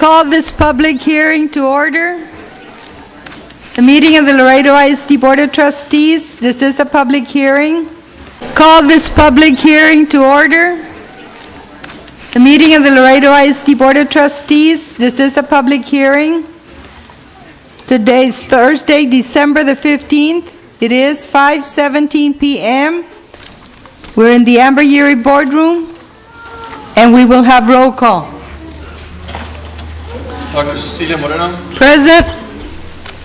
call this public hearing to order. The meeting of the Laredo ISD Board of Trustees. This is a public hearing. Call this public hearing to order. The meeting of the Laredo ISD Board of Trustees. This is a public hearing. Today is Thursday, December the 15th. It is 5:17 p.m. We're in the Amber Yuri boardroom, and we will have roll call. Dr. Cecilia Moreno. Present.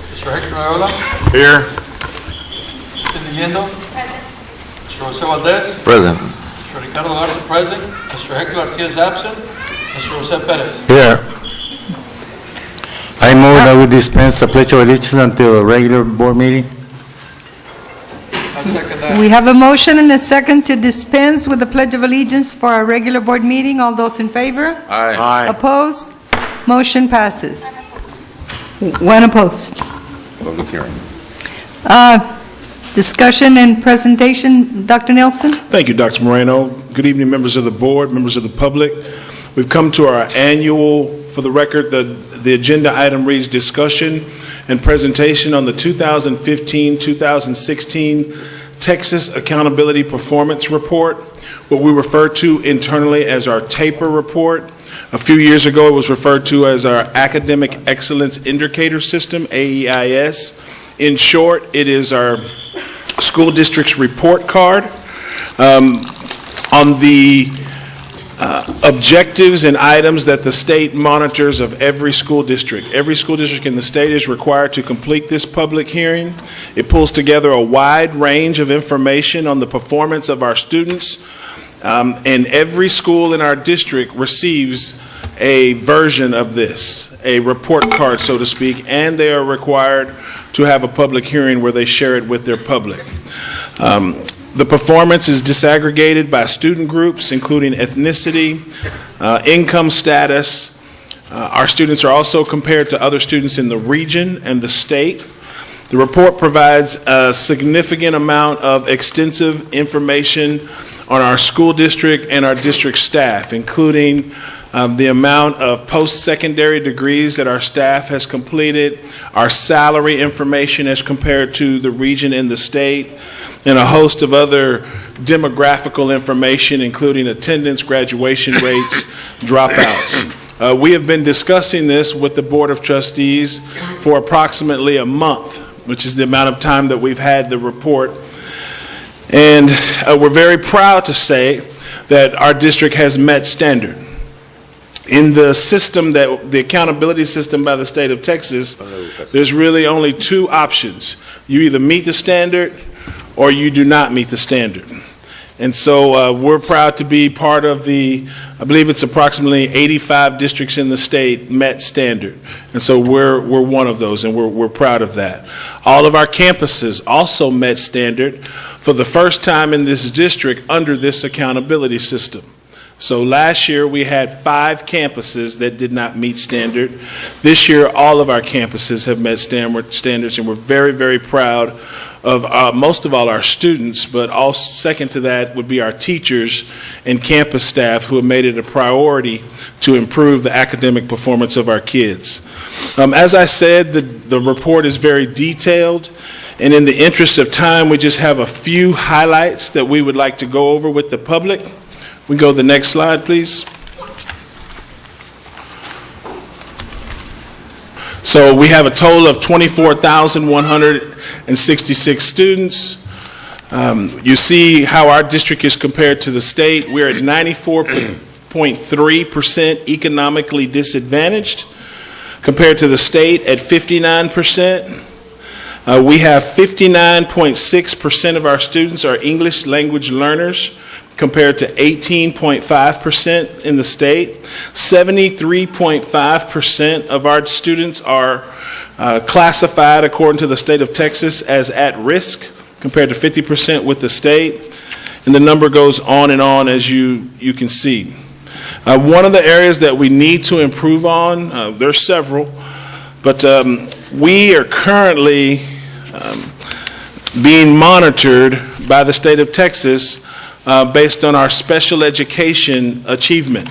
Mr. Hector Loyola. Here. Cindy Yendo. Mr. Jose Valdez. Present. Mr. Ricardo Garza, present. Mr. Hector Garcia is absent. Mr. Jose Perez. Here. I move that we dispense the Pledge of Allegiance until the regular board meeting. I second that. We have a motion and a second to dispense with the Pledge of Allegiance for our regular board meeting. All those in favor? Aye. Opposed? Motion passes. One opposed. Public hearing. Discussion and presentation, Dr. Nelson? Thank you, Dr. Moreno. Good evening, members of the board, members of the public. We've come to our annual, for the record, the agenda item reads discussion and presentation on the 2015-2016 Texas Accountability Performance Report, what we refer to internally as our TAPER report. A few years ago, it was referred to as our Academic Excellence Indicator System, AEIS. In short, it is our school district's report card on the objectives and items that the state monitors of every school district. Every school district in the state is required to complete this public hearing. It pulls together a wide range of information on the performance of our students, and every school in our district receives a version of this, a report card, so to speak, and they are required to have a public hearing where they share it with their public. The performance is disaggregated by student groups, including ethnicity, income status. Our students are also compared to other students in the region and the state. The report provides a significant amount of extensive information on our school district and our district staff, including the amount of post-secondary degrees that our staff has completed, our salary information as compared to the region and the state, and a host of other demographical information, including attendance, graduation rates, dropouts. We have been discussing this with the Board of Trustees for approximately a month, which is the amount of time that we've had the report. And we're very proud to say that our district has met standard. In the system, the accountability system by the state of Texas, there's really only two options. You either meet the standard or you do not meet the standard. And so we're proud to be part of I believe it's approximately 85 districts in the state met standard. And so we're one of those, and we're proud of that. All of our campuses also met standard for the first time in this district under this accountability system. So last year we had 5 campuses that did not meet standard. This year all of our campuses have met standards, and we're very, very proud of most of all our students, but also second to that would be our teachers and campus staff who have made it a priority to improve the academic performance of our kids. As I said, the report is very detailed, and in the interest of time, we just have a few highlights that we would like to go over with the public. We go to the next slide, please. So we have a total of 24,166 students. You see how our district is compared to the state. We're at 94.3% economically disadvantaged, compared to the state at 59%. We have 59.6% of our students are English language learners, compared to 18.5% in the state. 73.5% of our students are classified, according to the state of Texas, as at risk, compared to 50% with the state. And the number goes on and on, as you can see. One of the areas that we need to improve on, there's several, but we are currently being monitored by the state of Texas based on our special education achievement.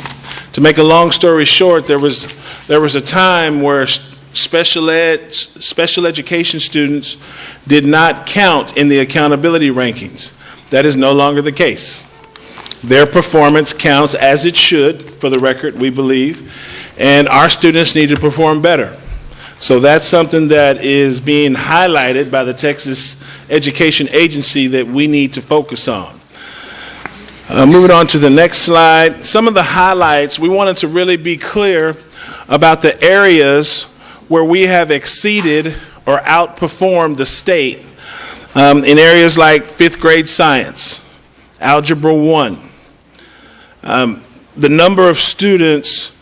To make a long story short, there was a time where special education students did not count in the accountability rankings. That is no longer the case. Their performance counts as it should, for the record, we believe, and our students need to perform better. So that's something that is being highlighted by the Texas Education Agency that we need to focus on. Moving on to the next slide, some of the highlights, we wanted to really be clear about the areas where we have exceeded or outperformed the state in areas like fifth grade science, Algebra 1. The number of students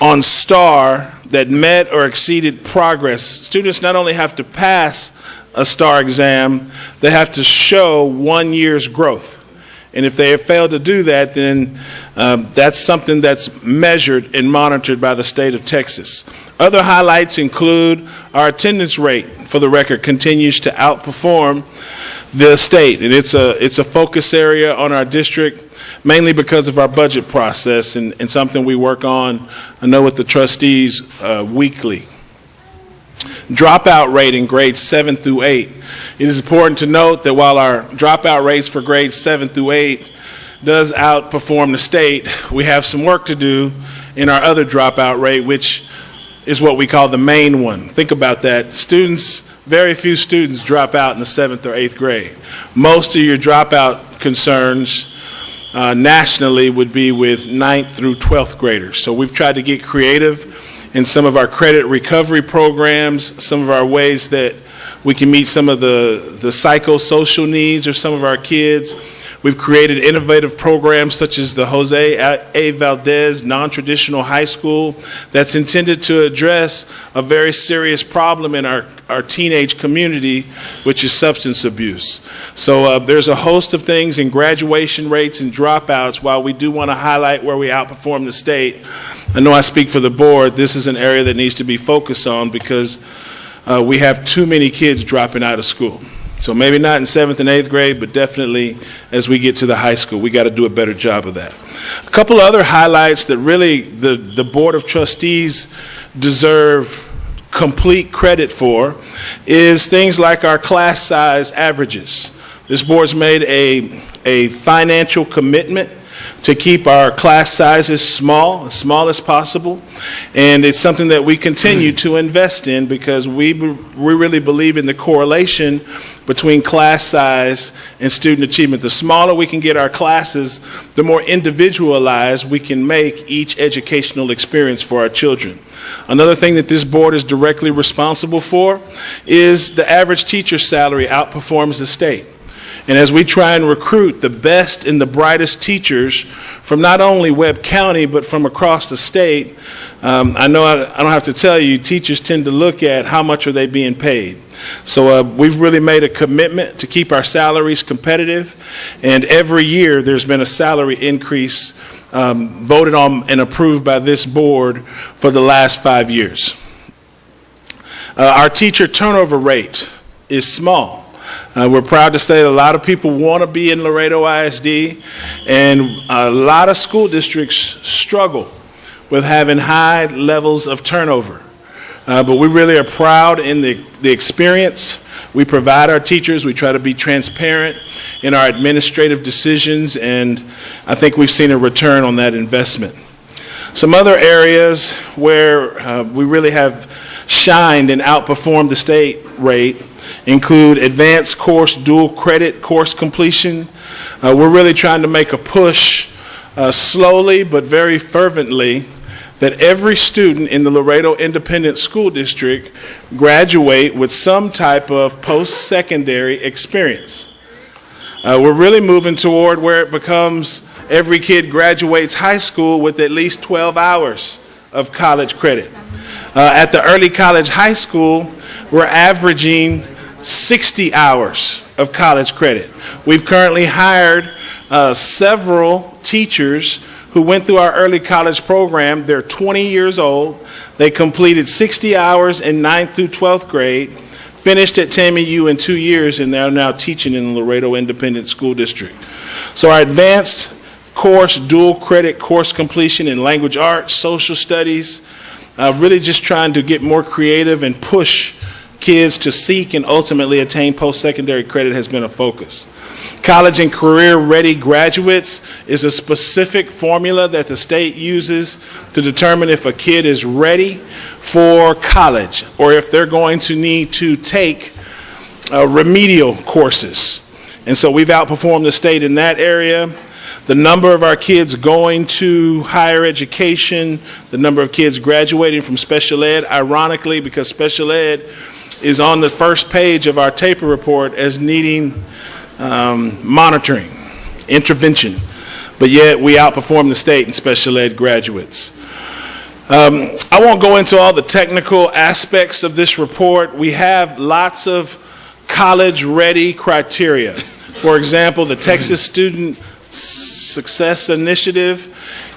on STAR that met or exceeded progress. Students not only have to pass a STAR exam, they have to show 1 year's growth. And if they have failed to do that, then that's something that's measured and monitored by the state of Texas. Other highlights include our attendance rate, for the record, continues to outperform the state. And it's a focus area on our district, mainly because of our budget process and something we work on, I know, with the trustees weekly. Dropout rate in grades 7 through 8. It is important to note that while our dropout rates for grades 7 through 8 does outperform the state, we have some work to do in our other dropout rate, which is what we call the main one. Think about that. Very few students drop out in the 7th or 8th grade. Most of your dropout concerns nationally would be with 9th through 12th graders. So we've tried to get creative in some of our credit recovery programs, some of our ways that we can meet some of the psychosocial needs of some of our kids. We've created innovative programs such as the Jose A. Valdez Non-Traditional High School that's intended to address a very serious problem in our teenage community, which is substance abuse. So there's a host of things in graduation rates and dropouts. While we do want to highlight where we outperform the state, I know I speak for the board, this is an area that needs to be focused on because we have too many kids dropping out of school. So maybe not in 7th and 8th grade, but definitely as we get to the high school, we got to do a better job of that. A couple of other highlights that really the Board of Trustees deserve complete credit for is things like our class size averages. This board's made a financial commitment to keep our class sizes small as possible, and it's something that we continue to invest in because we really believe in the correlation between class size and student achievement. The smaller we can get our classes, the more individualized we can make each educational experience for our children. Another thing that this board is directly responsible for is the average teacher's salary outperforms the state. And as we try and recruit the best and the brightest teachers from not only Webb County, but from across the state, I know I don't have to tell you, teachers tend to look at how much are they being paid. So we've really made a commitment to keep our salaries competitive, and every year there's been a salary increase voted on and approved by this board for the last 5 years. Our teacher turnover rate is small. We're proud to say that a lot of people want to be in Laredo ISD, and a lot of school districts struggle with having high levels of turnover. But we really are proud in the experience we provide our teachers. We try to be transparent in our administrative decisions, and I think we've seen a return on that investment. Some other areas where we really have shined and outperformed the state rate include advanced course, dual credit course completion. We're really trying to make a push slowly but very fervently that every student in the Laredo Independent School District graduate with some type of post-secondary experience. We're really moving toward where it becomes every kid graduates high school with at least 12 hours of college credit. At the early college high school, we're averaging 60 hours of college credit. We've currently hired several teachers who went through our early college program. They're 20 years old. They completed 60 hours in 9th through 12th grade, finished at TAMU in 2 years, and they're now teaching in the Laredo Independent School District. So our advanced course, dual credit course completion in language arts, social studies, really just trying to get more creative and push kids to seek and ultimately attain post-secondary credit has been a focus. College and career-ready graduates is a specific formula that the state uses to determine if a kid is ready for college or if they're going to need to take remedial courses. And so we've outperformed the state in that area. The number of our kids going to higher education, the number of kids graduating from special ed, ironically, because special ed is on the first page of our TAPER report as needing monitoring, intervention, but yet we outperform the state in special ed graduates. I won't go into all the technical aspects of this report. We have lots of college-ready criteria. For example, the Texas Student Success Initiative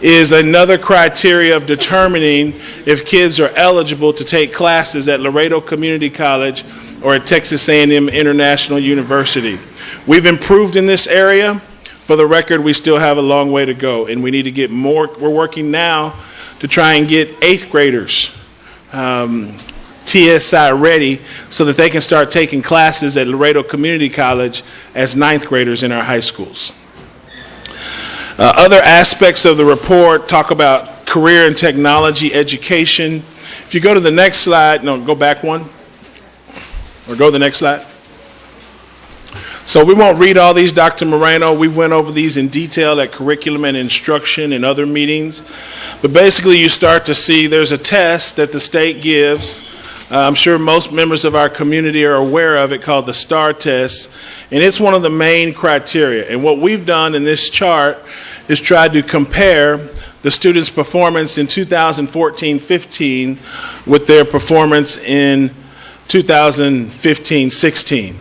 is another criteria of determining if kids are eligible to take classes at Laredo Community College or at Texas A&M International University. We've improved in this area. For the record, we still have a long way to go, and we need to get more. We're working now to try and get 8th graders TSI ready so that they can start taking classes at Laredo Community College as 9th graders in our high schools. Other aspects of the report talk about career and technology education. If you go to the next slide, no, go back one, or go to the next slide. So we won't read all these, Dr. Moreno. We went over these in detail at curriculum and instruction and other meetings. But basically you start to see there's a test that the state gives. I'm sure most members of our community are aware of it, called the STAR test. And it's one of the main criteria. And what we've done in this chart is tried to compare the students' performance in 2014-15 with their performance in 2015-16.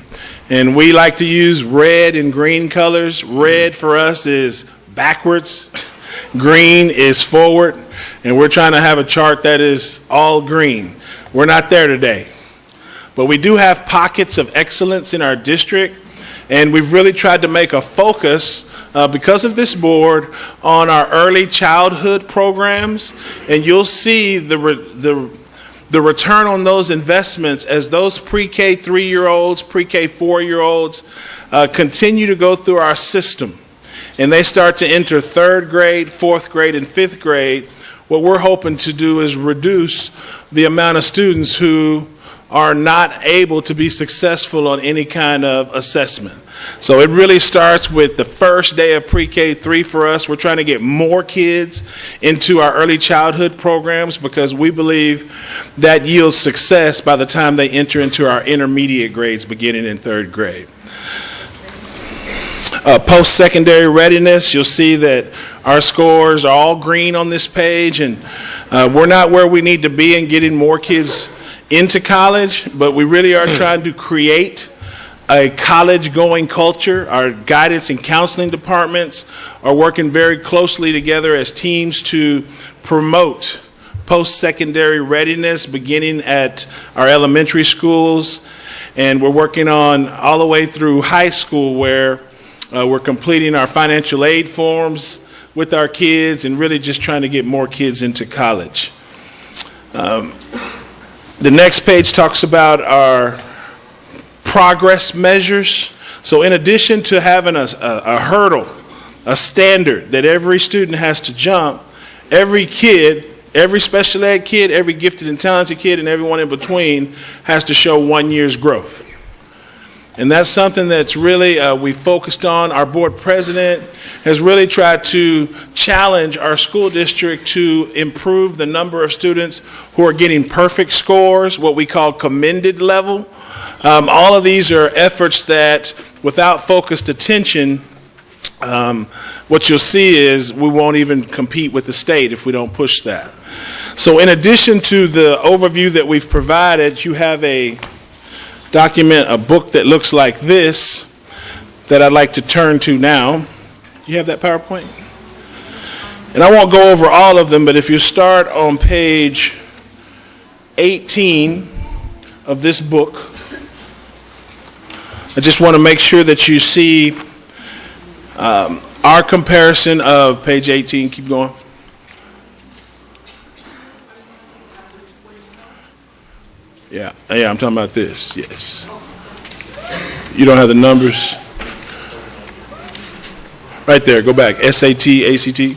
And we like to use red and green colors. Red for us is backwards, green is forward, and we're trying to have a chart that is all green. We're not there today. But we do have pockets of excellence in our district, and we've really tried to make a focus because of this board on our early childhood programs, and you'll see the return on those investments as those pre-K 3-year-olds, pre-K 4-year-olds continue to go through our system, and they start to enter 3rd grade, 4th grade, and 5th grade. What we're hoping to do is reduce the amount of students who are not able to be successful on any kind of assessment. So it really starts with the first day of pre-K 3 for us. We're trying to get more kids into our early childhood programs because we believe that yields success by the time they enter into our intermediate grades beginning in 3rd grade. Post-secondary readiness, you'll see that our scores are all green on this page, and we're not where we need to be in getting more kids into college, but we really are trying to create a college-going culture. Our guidance and counseling departments are working very closely together as teams to promote post-secondary readiness beginning at our elementary schools, and we're working on all the way through high school where we're completing our financial aid forms with our kids and really just trying to get more kids into college. The next page talks about our progress measures. So in addition to having a hurdle, a standard that every student has to jump, every kid, every special ed kid, every gifted and talented kid, and everyone in between has to show 1 year's growth. And that's something that's really we focused on. Our board president has really tried to challenge our school district to improve the number of students who are getting perfect scores, what we call commended level. All of these are efforts that, without focused attention, what you'll see is we won't even compete with the state if we don't push that. So in addition to the overview that we've provided, you have a document, a book that looks like this that I'd like to turn to now. You have that PowerPoint? And I won't go over all of them, but if you start on page 18 of this book, I just want to make sure that you see our comparison of page 18, keep going. Yeah, I'm talking about this, yes. You don't have the numbers? Right there, go back, SAT, ACT,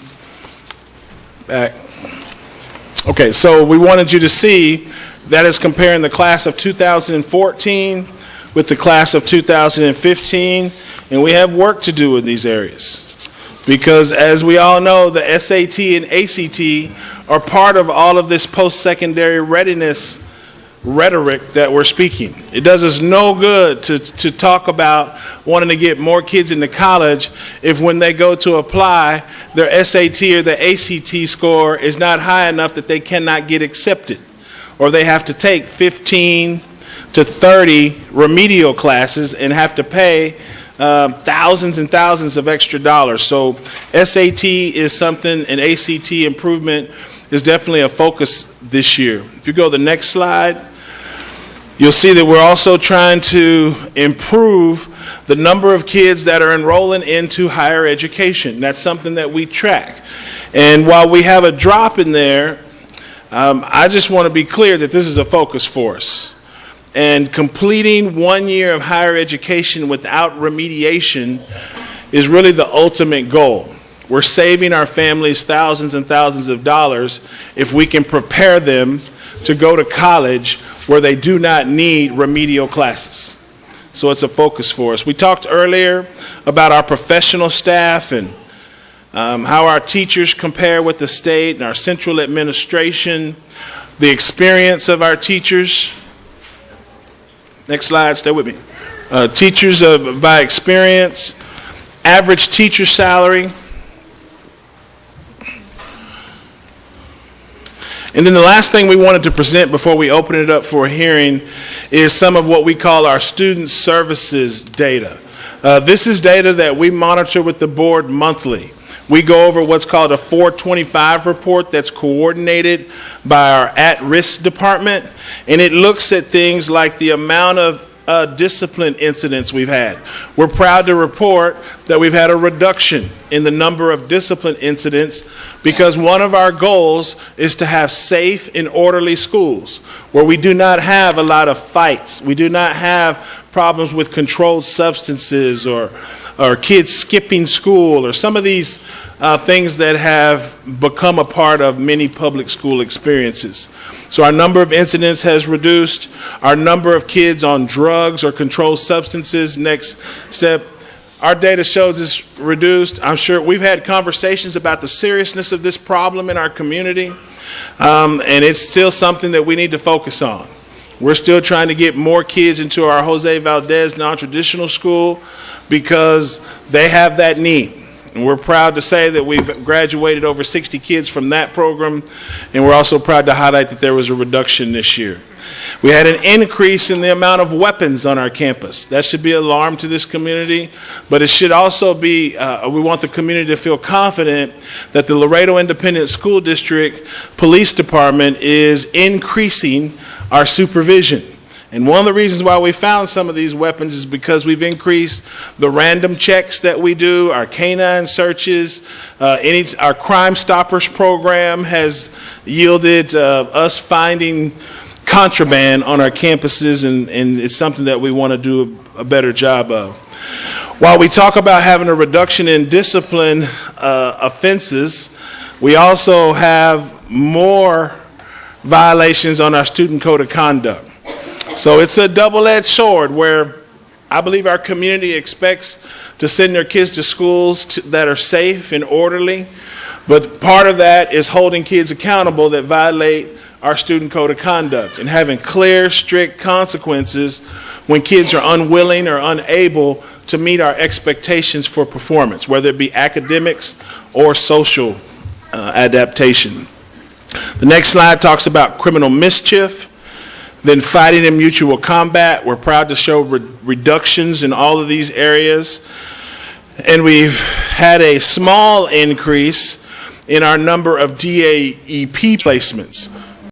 back. Okay, so we wanted you to see that is comparing the class of 2014 with the class of 2015, and we have work to do in these areas. Because as we all know, the SAT and ACT are part of all of this post-secondary readiness rhetoric that we're speaking. It does us no good to talk about wanting to get more kids into college if when they go to apply, their SAT or their ACT score is not high enough that they cannot get accepted, or they have to take 15 to 30 remedial classes and have to pay thousands and thousands of extra dollars. So SAT is something, and ACT improvement is definitely a focus this year. If you go to the next slide, you'll see that we're also trying to improve the number of kids that are enrolling into higher education. That's something that we track. And while we have a drop in there, I just want to be clear that this is a focus for us. And completing 1 year of higher education without remediation is really the ultimate goal. We're saving our families thousands and thousands of dollars if we can prepare them to go to college where they do not need remedial classes. So it's a focus for us. We talked earlier about our professional staff and how our teachers compare with the state and our central administration, the experience of our teachers. Next slide, stay with me. Teachers by experience, average teacher salary. And then the last thing we wanted to present before we open it up for a hearing is some of what we call our student services data. This is data that we monitor with the board monthly. We go over what's called a 425 report that's coordinated by our at-risk department, and it looks at things like the amount of discipline incidents we've had. We're proud to report that we've had a reduction in the number of discipline incidents because one of our goals is to have safe and orderly schools where we do not have a lot of fights. We do not have problems with controlled substances or kids skipping school or some of these things that have become a part of many public school experiences. So our number of incidents has reduced. Our number of kids on drugs or controlled substances, next step, our data shows it's reduced. I'm sure we've had conversations about the seriousness of this problem in our community, and it's still something that we need to focus on. We're still trying to get more kids into our Jose Valdez non-traditional school because they have that need. And we're proud to say that we've graduated over 60 kids from that program, and we're also proud to highlight that there was a reduction this year. We had an increase in the amount of weapons on our campus. That should be an alarm to this community, but it should also be, we want the community to feel confident that the Laredo Independent School District Police Department is increasing our supervision. And one of the reasons why we found some of these weapons is because we've increased the random checks that we do, our canine searches, our Crime Stoppers program has yielded us finding contraband on our campuses, and it's something that we want to do a better job of. While we talk about having a reduction in discipline offenses, we also have more violations on our student code of conduct. So it's a double-edged sword where I believe our community expects to send their kids to schools that are safe and orderly, but part of that is holding kids accountable that violate our student code of conduct and having clear, strict consequences when kids are unwilling or unable to meet our expectations for performance, whether it be academics or social adaptation. The next slide talks about criminal mischief, then fighting and mutual combat. We're proud to show reductions in all of these areas. And we've had a small increase in our number of DAEP placements.